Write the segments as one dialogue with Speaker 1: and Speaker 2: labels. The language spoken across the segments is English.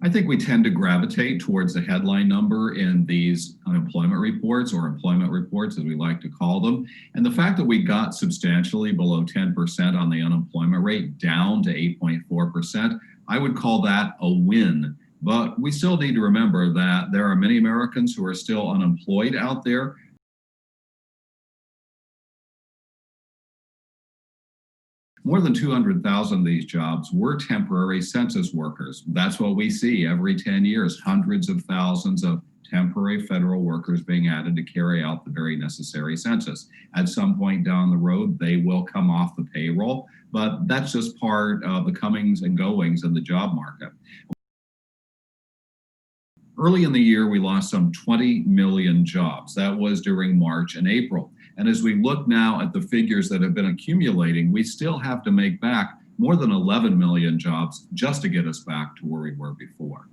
Speaker 1: I think we tend to gravitate towards the headline number in these unemployment reports, or employment reports as we like to call them. And the fact that we got substantially below 10% on the unemployment rate, down to 8.4%, I would call that a win. But we still need to remember that there are many Americans who are still unemployed out there. More than 200,000 of these jobs were temporary census workers. That's what we see every 10 years, hundreds of thousands of temporary federal workers being added to carry out the very necessary census. At some point down the road, they will come off the payroll, but that's just part of the comings and goings in the job market. Early in the year, we lost some 20 million jobs. That was during March and April. And as we look now at the figures that have been accumulating, we still have to make back more than 11 million jobs just to get us back to where we were before.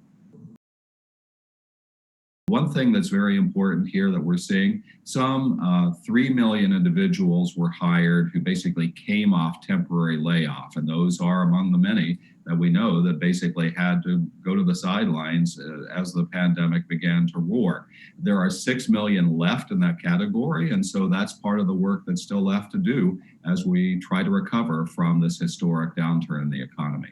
Speaker 1: One thing that's very important here that we're seeing, some 3 million individuals were hired who basically came off temporary layoff. And those are among the many that we know that basically had to go to the sidelines as the pandemic began to roar. There are 6 million left in that category. And so that's part of the work that's still left to do as we try to recover from this historic downturn in the economy.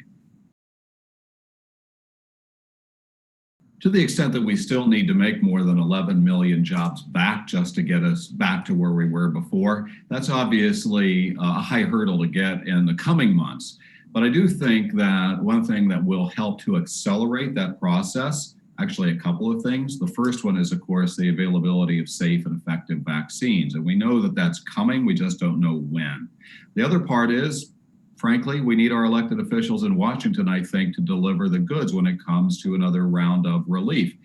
Speaker 1: To the extent that we still need to make more than 11 million jobs back just to get us back to where we were before, that's obviously a high hurdle to get in the coming months. But I do think that one thing that will help to accelerate that process, actually a couple of things. The first one is, of course, the availability of safe and effective vaccines. And we know that that's coming, we just don't know when. The other part is, frankly, we need our elected officials in Washington, I think, to deliver the goods when it comes to another round of relief.